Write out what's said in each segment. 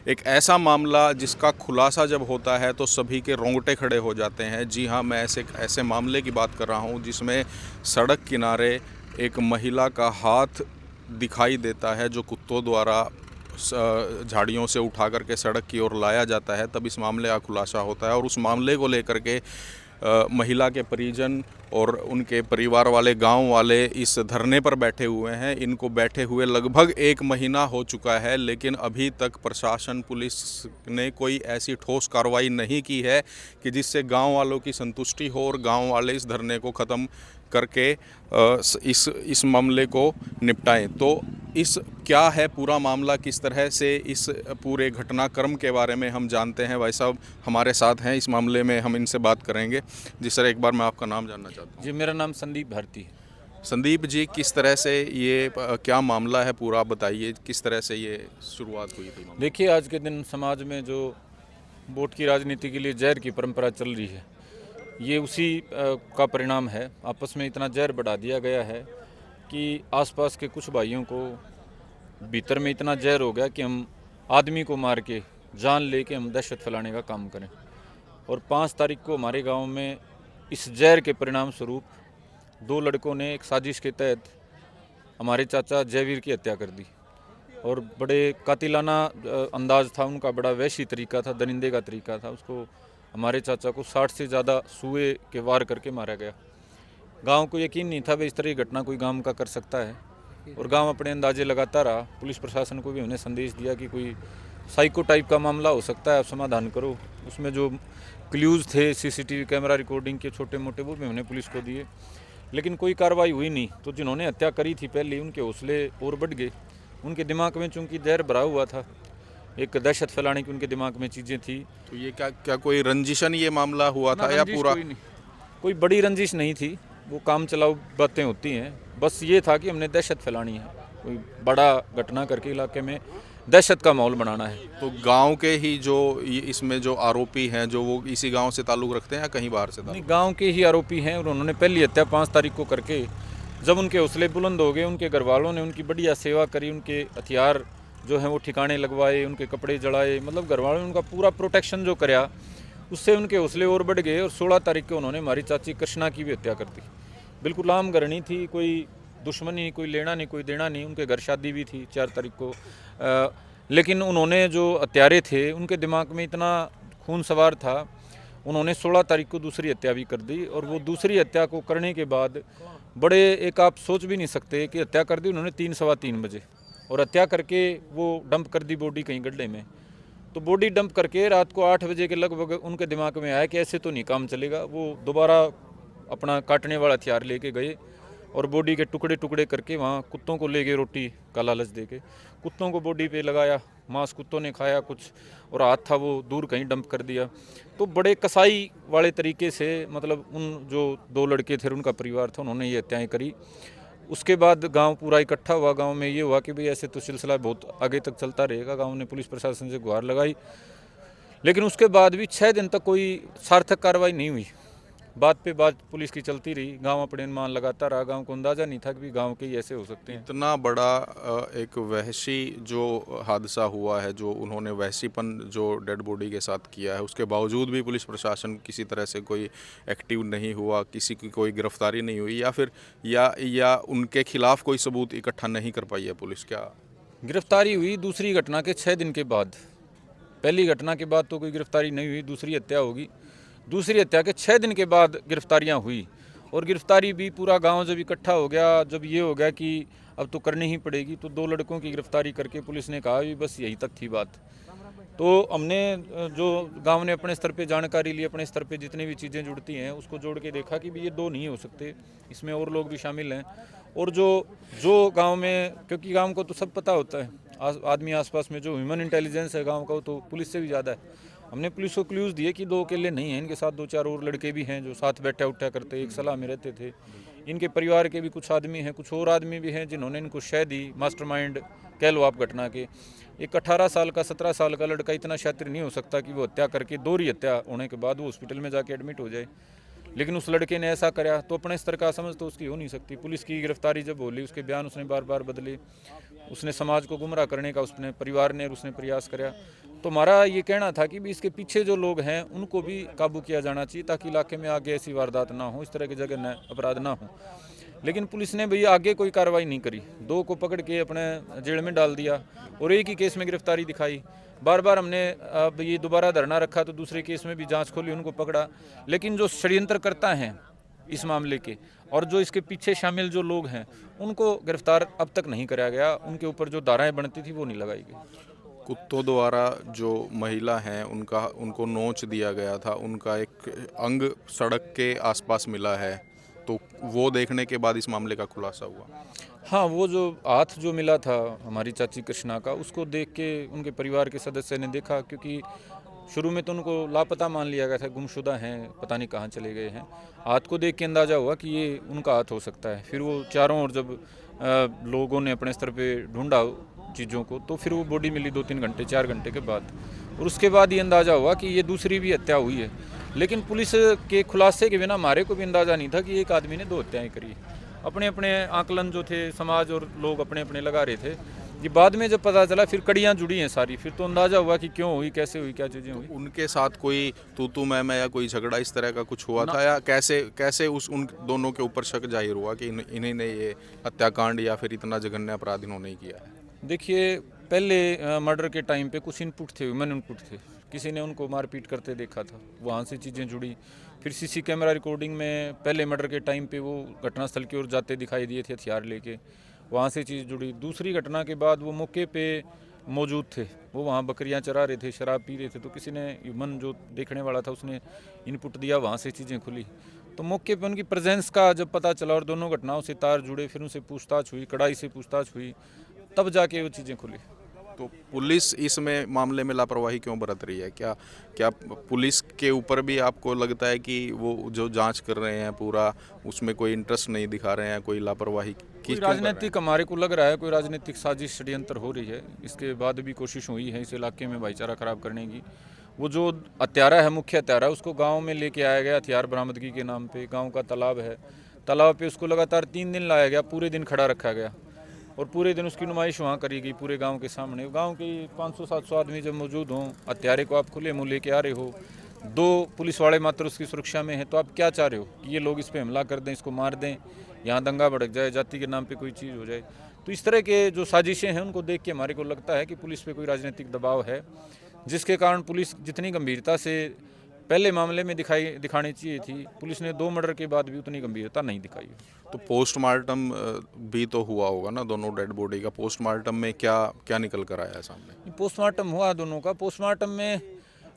एक ऐसा मामला जिसका खुलासा जब होता है तो सभी के रोंगटे खड़े हो जाते हैं। जी हाँ, मैं ऐसे ऐसे मामले की बात कर रहा हूँ जिसमें सड़क किनारे एक महिला का हाथ दिखाई देता है जो कुत्तों द्वारा झाड़ियों से उठा करके सड़क की ओर लाया जाता है। तब इस मामले का खुलासा होता है और उस मामले को लेकर के महिला के परिजन और उनके परिवार वाले, गांव वाले इस धरने पर बैठे हुए हैं। इनको बैठे हुए लगभग 1 महीना हो चुका है, लेकिन अभी तक प्रशासन, पुलिस ने कोई ऐसी ठोस कार्रवाई नहीं की है कि जिससे गांव वालों की संतुष्टि हो और गांव वाले इस धरने को ख़त्म करके इस मामले को निपटाएं। तो इस क्या है पूरा मामला, किस तरह से इस पूरे घटनाक्रम के बारे में हम जानते हैं। भाई साहब हमारे साथ हैं, इस मामले में हम इनसे बात करेंगे। जी सर, एक बार मैं आपका नाम जानना चाहता हूँ। जी, मेरा नाम संदीप भारती है। संदीप जी, किस तरह से ये क्या मामला है पूरा बताइए, किस तरह से ये शुरुआत हुई थी मामले? देखिए, आज के दिन समाज में जो वोट की राजनीति के लिए जहर की परंपरा चल रही है, ये उसी का परिणाम है। आपस में इतना जहर बढ़ा दिया गया है कि आसपास के कुछ भाइयों को भीतर में इतना जहर हो गया कि हम आदमी को मार के, जान लेके हम दहशत फैलाने का काम करें। और 5 तारीख को हमारे गांव में इस जहर के परिणाम स्वरूप 2 लड़कों ने एक साजिश के तहत हमारे चाचा जयवीर की हत्या कर दी। और बड़े कातिलाना अंदाज था उनका, बड़ा वहशी तरीका था, दरिंदे का तरीका था। उसको हमारे चाचा को 60 से ज़्यादा सूए के वार करके मारा गया। गांव को यकीन नहीं था वे इस तरह की घटना कोई गांव का कर सकता है, और गांव अपने अंदाजे लगाता रहा। पुलिस प्रशासन को भी उन्हें संदेश दिया कि कोई साइको टाइप का मामला हो सकता है, आप समाधान करो। उसमें जो क्ल्यूज़ थे सीसीटीवी कैमरा रिकॉर्डिंग के छोटे मोटे, वो भी हमने पुलिस को दिए, लेकिन कोई कार्रवाई हुई नहीं। तो जिन्होंने हत्या करी थी पहले, उनके हौसले और बढ़ गए। उनके दिमाग में चूंकि जहर भरा हुआ था, एक दहशत फैलाने की उनके दिमाग में चीज़ें थी। तो ये क्या क्या कोई रंजिशन ये मामला हुआ ना था या रंजिश पूरा? कोई नहीं, कोई बड़ी रंजिश नहीं थी, वो काम चलाऊ बातें होती हैं। बस ये था कि हमने दहशत फैलानी है, कोई बड़ा घटना करके इलाके में दहशत का माहौल बनाना है। तो गांव के ही जो इसमें जो आरोपी हैं, जो वो इसी गांव से ताल्लुक़ रखते हैं या कहीं बाहर से नहीं, ताल्लुक़? गांव के ही आरोपी हैं, और उन्होंने पहली हत्या 5 तारीख को करके, जब उनके हौसले बुलंद हो गए, उनके घर वालों ने उनकी बढ़िया सेवा करी, उनके हथियार जो हैं वो ठिकाने लगवाए, उनके कपड़े जड़ाए, मतलब घर वालों ने उनका पूरा प्रोटेक्शन जो कराया, उससे उनके हौसले और बढ़ गए। और 16 तारीख को उन्होंने हमारी चाची कृष्णा की भी हत्या कर दी। बिल्कुल आम घरनी थी, कोई दुश्मनी, कोई लेना नहीं, कोई देना नहीं। उनके घर शादी भी थी 4 तारीख को, लेकिन उन्होंने जो हत्यारे थे, उनके दिमाग में इतना खून सवार था, उन्होंने 16 तारीख को दूसरी हत्या भी कर दी। और वो दूसरी हत्या को करने के बाद बड़े, एक आप सोच भी नहीं सकते कि हत्या कर दी उन्होंने 3 सवा 3 बजे, और हत्या करके वो डंप कर दी बॉडी कहीं गड्ढे में। तो बॉडी डंप करके रात को 8 बजे के लगभग उनके दिमाग में आया कि ऐसे तो नहीं काम चलेगा। वो दोबारा अपना काटने वाला हथियार लेके गए और बॉडी के टुकड़े टुकड़े करके वहाँ कुत्तों को ले गए, रोटी का लालच दे के कुत्तों को बॉडी पे लगाया, मांस कुत्तों ने खाया कुछ, और हाथ था वो दूर कहीं डंप कर दिया। तो बड़े कसाई वाले तरीके से, मतलब उन जो 2 लड़के थे, उनका परिवार था, उन्होंने ये हत्याएँ करी। उसके बाद गांव पूरा इकट्ठा हुआ। गांव में ये हुआ कि भाई ऐसे तो सिलसिला बहुत आगे तक चलता रहेगा। गांव ने पुलिस प्रशासन से गुहार लगाई, लेकिन उसके बाद भी 6 दिन तक कोई सार्थक कार्रवाई नहीं हुई। बात पे बात पुलिस की चलती रही, गांव अपने अनुमान लगाता रहा। गांव को अंदाज़ा नहीं था कि गांव के ही ऐसे हो सकते हैं। इतना बड़ा एक वहशी जो हादसा हुआ है, जो उन्होंने वहशीपन जो डेड बॉडी के साथ किया है, उसके बावजूद भी पुलिस प्रशासन किसी तरह से कोई एक्टिव नहीं हुआ, किसी की कोई गिरफ्तारी नहीं हुई, या फिर या उनके खिलाफ कोई सबूत इकट्ठा नहीं कर पाई है पुलिस? क्या गिरफ्तारी हुई दूसरी घटना के 6 दिन के बाद। पहली घटना के बाद तो कोई गिरफ्तारी नहीं हुई, दूसरी हत्या होगी। दूसरी हत्या के 6 दिन के बाद गिरफ्तारियां हुई, और गिरफ्तारी भी पूरा गांव जब इकट्ठा हो गया, जब ये हो गया कि अब तो करनी ही पड़ेगी, तो 2 लड़कों की गिरफ्तारी करके पुलिस ने कहा भी बस यही तक थी बात। तो हमने जो गांव ने अपने स्तर पे जानकारी ली, अपने स्तर पे जितनी भी चीज़ें जुड़ती हैं उसको जोड़ के देखा कि भी ये 2 नहीं हो सकते, इसमें और लोग भी शामिल हैं। और जो जो गांव में, क्योंकि गांव को तो सब पता होता है, आदमी आसपास में जो ह्यूमन इंटेलिजेंस है गांव का, वो तो पुलिस से भी ज़्यादा है। हमने पुलिस को क्लूज़ दिए कि 2 अकेले नहीं हैं, इनके साथ 2-4 और लड़के भी हैं जो साथ बैठा उठा करते, एक सलाह में रहते थे। इनके परिवार के भी कुछ आदमी हैं, कुछ और आदमी भी हैं जिन्होंने इनको शय दी, मास्टरमाइंड कह लो आप घटना के। एक 18 साल का, 17 साल का लड़का इतना शातिर नहीं हो सकता कि वो हत्या करके, दोहरी हत्या होने के बाद वो हॉस्पिटल में जाके एडमिट हो जाए। लेकिन उस लड़के ने ऐसा करा, तो अपने स्तर का समझ तो उसकी हो नहीं सकती। पुलिस की गिरफ्तारी जब होली, उसके बयान उसने बार बार बदले, उसने समाज को गुमराह करने का उसने परिवार ने और उसने प्रयास करा। तो हमारा ये कहना था कि भी इसके पीछे जो लोग हैं उनको भी काबू किया जाना चाहिए, ताकि इलाके में आगे ऐसी वारदात ना हो, इस तरह की जगह न अपराध ना हो। लेकिन पुलिस ने भैया आगे कोई कार्रवाई नहीं करी, 2 को पकड़ के अपने जेल में डाल दिया और एक ही केस में गिरफ्तारी दिखाई। बार बार हमने अब ये दोबारा धरना रखा तो दूसरे केस में भी जांच खोली, उनको पकड़ा, लेकिन जो षड्यंत्रकर्ता हैं इस मामले के और जो इसके पीछे शामिल जो लोग हैं उनको गिरफ्तार अब तक नहीं कराया गया, उनके ऊपर जो धाराएं बनती थी वो नहीं लगाई गई। कुत्तों द्वारा जो महिला हैं उनको नोच दिया गया था, उनका एक अंग सड़क के आसपास मिला है, तो वो देखने के बाद इस मामले का खुलासा हुआ। हाँ, वो जो हाथ जो मिला था हमारी चाची कृष्णा का, उसको देख के उनके परिवार के सदस्य ने देखा, क्योंकि शुरू में तो उनको लापता मान लिया गया था, गुमशुदा हैं, पता नहीं कहाँ चले गए हैं। हाथ को देख के अंदाज़ा हुआ कि ये उनका हाथ हो सकता है। फिर वो चारों ओर जब लोगों ने अपने स्तर पे ढूंढा चीज़ों को, तो फिर वो बॉडी मिली 2-3 घंटे 4 घंटे के बाद, और उसके बाद ये अंदाज़ा हुआ कि ये दूसरी भी हत्या हुई है। लेकिन पुलिस के खुलासे के बिना हमारे को भी अंदाज़ा नहीं था कि एक आदमी ने 2 हत्याएँ करी। अपने अपने आकलन जो थे समाज और लोग अपने अपने लगा रहे थे। ये बाद में जब पता चला फिर कड़ियाँ जुड़ी हैं सारी, फिर तो अंदाज़ा हुआ कि क्यों हुई, कैसे हुई, क्या चीज़ें हुई। उनके साथ कोई तू मैं या कोई झगड़ा इस तरह का कुछ हुआ था, या कैसे उन दोनों के ऊपर शक जाहिर हुआ कि इन्हीं ने ये हत्याकांड या फिर इतना जघन्य अपराध इन्होंने ही किया है? देखिए, पहले मर्डर के टाइम पे कुछ इनपुट थे, ह्यूमन इनपुट थे। किसी ने उनको मारपीट करते देखा था, वहाँ से चीज़ें जुड़ी। फिर सीसी कैमरा रिकॉर्डिंग में पहले मर्डर के टाइम पे वो घटनास्थल की ओर जाते दिखाई दिए थे हथियार लेके, वहाँ से चीज़ जुड़ी। दूसरी घटना के बाद वो मौके पे मौजूद थे, वो वहाँ बकरियाँ चरा रहे थे, शराब पी रहे थे, तो किसी ने ह्यूमन जो देखने वाला था उसने इनपुट दिया, वहाँ से चीज़ें खुली। तो मौके पे उनकी प्रेजेंस का जब पता चला और दोनों घटनाओं से तार जुड़े, फिर उनसे पूछताछ हुई, कड़ाई से पूछताछ हुई, तब जाके वो चीज़ें खुली। तो पुलिस इसमें मामले में लापरवाही क्यों बरत रही है? क्या पुलिस के ऊपर भी आपको लगता है कि वो जो जांच कर रहे हैं पूरा, उसमें कोई इंटरेस्ट नहीं दिखा रहे हैं, कोई लापरवाही कोई राजनीतिक हमारे को लग रहा है, कोई राजनीतिक साजिश षड्यंत्र हो रही है। इसके बाद भी कोशिश हुई है इस इलाके में भाईचारा खराब करने की। वो जो हत्यारा है, मुख्य हत्यारा, उसको गांव में लेके आया गया हथियार बरामदगी के नाम पे। गांव का तालाब है, तालाब पे उसको लगातार 3 दिन लाया गया, पूरे दिन खड़ा रखा गया और पूरे दिन उसकी नुमाइश वहाँ करी गई पूरे गांव के सामने। गांव के 500-700 आदमी जब मौजूद हों, हत्यारे को आप खुले मुँह लेके आ रहे हो, 2 पुलिस वाले मात्र उसकी सुरक्षा में हैं, तो आप क्या चाह रहे हो कि ये लोग इस पर हमला कर दें, इसको मार दें, यहाँ दंगा भड़क जाए, जाति के नाम पे कोई चीज़ हो जाए? तो इस तरह के जो साजिशें हैं उनको देख के हमारे को लगता है कि पुलिस पे कोई राजनीतिक दबाव है, जिसके कारण पुलिस जितनी गंभीरता से पहले मामले में दिखानी चाहिए थी, पुलिस ने 2 मर्डर के बाद भी उतनी गंभीरता नहीं दिखाई। तो पोस्टमार्टम भी तो हुआ होगा ना दोनों डेड बॉडी का? पोस्टमार्टम में क्या निकल कर आया सामने? पोस्टमार्टम हुआ दोनों का। पोस्टमार्टम में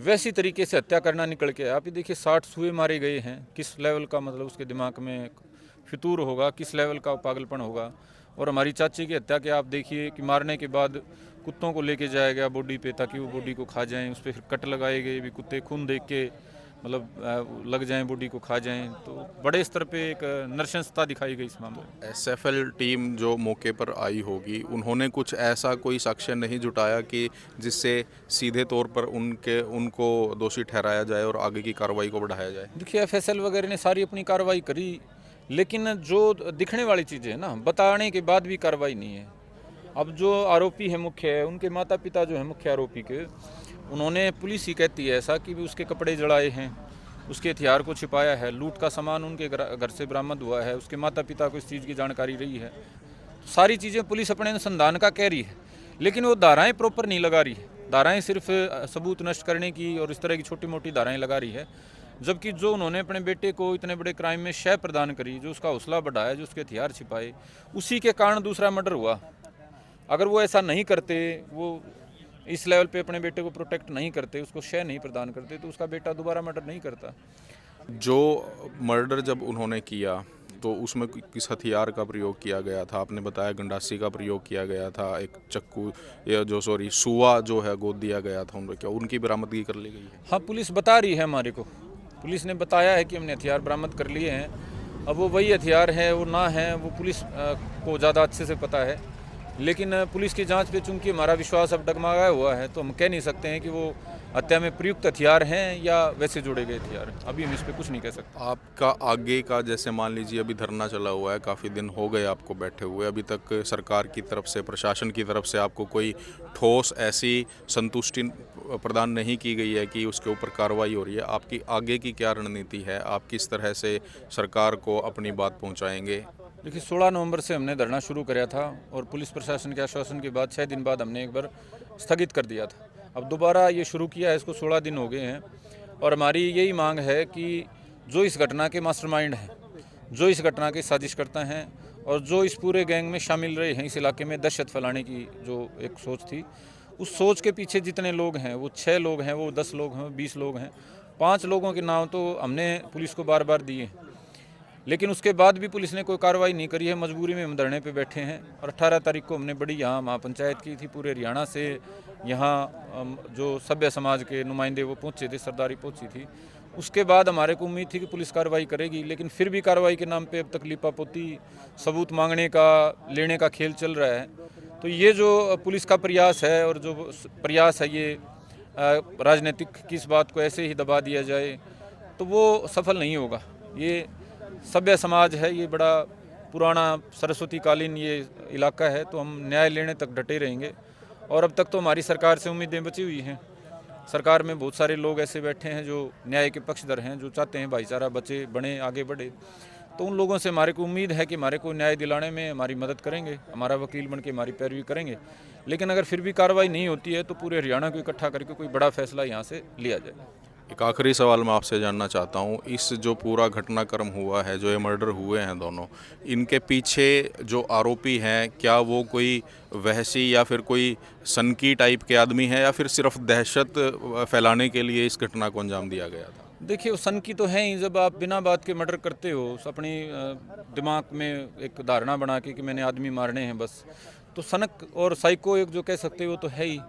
वैसी तरीके से हत्या करना निकल के आया। आप ये देखिए, 60 सुए मारे गए हैं। किस लेवल का मतलब उसके दिमाग में फितूर होगा, किस लेवल का पागलपन होगा। और हमारी चाची की हत्या के आप देखिए कि मारने के बाद कुत्तों को लेके जाया गया बॉडी पे, ताकि वो बॉडी को खा जाएं। उस पर फिर कट लगाए गए भी, कुत्ते खून देख के मतलब लग जाएं, बॉडी को खा जाएं। तो बड़े स्तर पे एक नृशंसता दिखाई गई इस मामले में। एसएफएल टीम जो मौके पर आई होगी, उन्होंने कुछ ऐसा कोई साक्ष्य नहीं जुटाया कि जिससे सीधे तौर पर उनको दोषी ठहराया जाए और आगे की कार्रवाई को बढ़ाया जाए? देखिए, एफएसएल वगैरह ने सारी अपनी कार्रवाई करी, लेकिन जो दिखने वाली चीज़ें हैं ना, बताने के बाद भी कार्रवाई नहीं है। अब जो आरोपी है मुख्य है, उनके माता पिता जो है मुख्य आरोपी के, उन्होंने, पुलिस ही कहती है ऐसा कि भी उसके कपड़े जलाए हैं, उसके हथियार को छिपाया है, लूट का सामान उनके घर से बरामद हुआ है, उसके माता पिता को इस चीज़ की जानकारी रही है। तो सारी चीज़ें पुलिस अपने अनुसंधान का कह रही है, लेकिन वो धाराएं प्रॉपर नहीं लगा रही है। धाराएं सिर्फ सबूत नष्ट करने की और इस तरह की छोटी मोटी धाराएं लगा रही है, जबकि जो उन्होंने अपने बेटे को इतने बड़े क्राइम में शय प्रदान करी, जो उसका हौसला बढ़ाया, जो उसके हथियार छिपाए, उसी के कारण दूसरा मर्डर हुआ। अगर वो ऐसा नहीं करते, वो इस लेवल पे अपने बेटे को प्रोटेक्ट नहीं करते, उसको शय नहीं प्रदान करते, तो उसका बेटा दोबारा मर्डर नहीं करता। जो मर्डर जब उन्होंने किया तो उसमें किस हथियार का प्रयोग किया गया था? आपने बताया गंडासी का प्रयोग किया गया था, एक चक्कू सुआ जो है गोद दिया गया था उनको, क्या उनकी बरामदगी कर ली गई है? हाँ, पुलिस बता रही है हमारे को, पुलिस ने बताया है कि हमने हथियार बरामद कर लिए हैं। अब वो वही हथियार है वो ना है, वो पुलिस को ज़्यादा अच्छे से पता है, लेकिन पुलिस की जांच पे चूंकि हमारा विश्वास अब डगमगाया हुआ है, तो हम कह नहीं सकते हैं कि वो हत्या में प्रयुक्त हथियार हैं या वैसे जोड़े गए हथियार हैं, अभी हम इस पर कुछ नहीं कह सकते। आपका आगे का जैसे मान लीजिए अभी धरना चला हुआ है, काफ़ी दिन हो गए आपको बैठे हुए, अभी तक सरकार की तरफ से, प्रशासन की तरफ से आपको कोई ठोस ऐसी संतुष्टि प्रदान नहीं की गई है कि उसके ऊपर कार्रवाई हो रही है। आपकी आगे की क्या रणनीति है? आप किस तरह से सरकार को अपनी बात पहुंचाएंगे? देखिए 16 नवंबर से हमने धरना शुरू कराया था और पुलिस प्रशासन के आश्वासन के बाद 6 दिन बाद हमने एक बार स्थगित कर दिया था। अब दोबारा ये शुरू किया है, इसको 16 दिन हो गए हैं और हमारी यही मांग है कि जो इस घटना के मास्टरमाइंड हैं, जो इस घटना के साजिशकर्ता हैं और जो इस पूरे गैंग में शामिल रहे हैं, इस इलाके में दहशत फैलाने की जो एक सोच थी, उस सोच के पीछे जितने लोग हैं, वो 6 लोग हैं, वो 10 लोग हैं, 20 लोग हैं, 5 लोगों के नाम तो हमने पुलिस को बार बार दिए हैं, लेकिन उसके बाद भी पुलिस ने कोई कार्रवाई नहीं करी है। मजबूरी में हम धरने पे बैठे हैं और 18 तारीख को हमने बड़ी यहाँ महापंचायत की थी, पूरे हरियाणा से यहाँ जो सभ्य समाज के नुमाइंदे वो पहुँचे थे, सरदारी पहुँची थी। उसके बाद हमारे को उम्मीद थी कि पुलिस कार्रवाई करेगी, लेकिन फिर भी कार्रवाई के नाम पे अब तक लिपापोती, सबूत मांगने का, लेने का खेल चल रहा है। तो ये जो पुलिस का प्रयास है और जो प्रयास है ये राजनीतिक की इस बात को ऐसे ही दबा दिया जाए तो वो सफल नहीं होगा। ये सभ्य समाज है, ये बड़ा पुराना सरस्वती कालीन ये इलाका है, तो हम न्याय लेने तक डटे रहेंगे। और अब तक तो हमारी सरकार से उम्मीदें बची हुई हैं। सरकार में बहुत सारे लोग ऐसे बैठे हैं जो न्याय के पक्षधर हैं, जो चाहते हैं भाईचारा बचे, बने, आगे बढ़े। तो उन लोगों से हमारे को उम्मीद है कि हमारे को न्याय दिलाने में हमारी मदद करेंगे, हमारा वकील बन के हमारी पैरवी करेंगे। लेकिन अगर फिर भी कार्रवाई नहीं होती है तो पूरे हरियाणा को इकट्ठा करके कोई बड़ा फैसला यहाँ से लिया जाए। एक आखिरी सवाल मैं आपसे जानना चाहता हूँ, इस जो पूरा घटनाक्रम हुआ है, जो ये मर्डर हुए हैं दोनों, इनके पीछे जो आरोपी हैं, क्या वो कोई वहशी या फिर कोई सनकी टाइप के आदमी हैं या फिर सिर्फ दहशत फैलाने के लिए इस घटना को अंजाम दिया गया था? देखिए वो सन की तो है ही, जब आप बिना बात के मर्डर करते हो, अपनी दिमाग में एक धारणा बना के कि मैंने आदमी मारने हैं बस, तो सनक और साइको एक जो कह सकते हो वो तो है ही।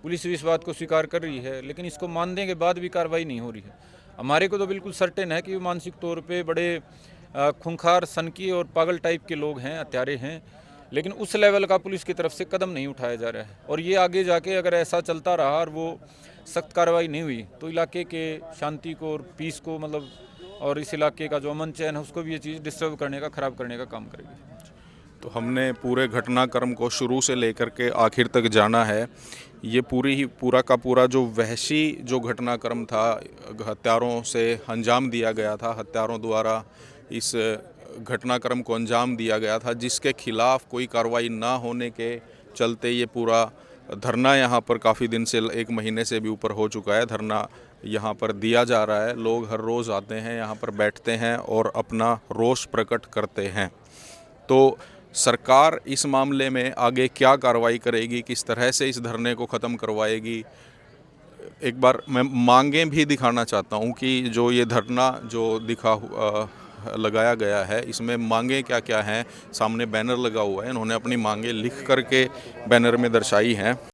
पुलिस भी इस बात को स्वीकार कर रही है, लेकिन इसको मानने के बाद भी कार्रवाई नहीं हो रही है। हमारे को तो बिल्कुल सर्टेन है कि वो मानसिक तौर पे बड़े खूंखार, सनकी और पागल टाइप के लोग हैं, हत्यारे हैं, लेकिन उस लेवल का पुलिस की तरफ से कदम नहीं उठाया जा रहा है। और ये आगे जाके अगर ऐसा चलता रहा और वो सख्त कार्रवाई नहीं हुई तो इलाके के शांति को और पीस को मतलब और इस इलाके का जो अमन चैन है उसको भी ये चीज़ डिस्टर्ब करने का, ख़राब करने का काम करेगी। तो हमने पूरे घटनाक्रम को शुरू से लेकर के आखिर तक जाना है। ये पूरा का पूरा जो वहशी जो घटनाक्रम था, हत्यारों से अंजाम दिया गया था, हत्यारों द्वारा इस घटनाक्रम को अंजाम दिया गया था, जिसके खिलाफ कोई कार्रवाई ना होने के चलते ये पूरा धरना यहाँ पर काफ़ी दिन से, 1 महीने से भी ऊपर हो चुका है, धरना यहाँ पर दिया जा रहा है। लोग हर रोज़ आते हैं, यहाँ पर बैठते हैं और अपना रोष प्रकट करते हैं। तो सरकार इस मामले में आगे क्या कार्रवाई करेगी, किस तरह से इस धरने को ख़त्म करवाएगी? एक बार मैं मांगें भी दिखाना चाहता हूँ कि जो ये धरना जो लगाया गया है, इसमें मांगें क्या क्या हैं। सामने बैनर लगा हुआ है, इन्होंने अपनी मांगें लिख करके बैनर में दर्शाई हैं।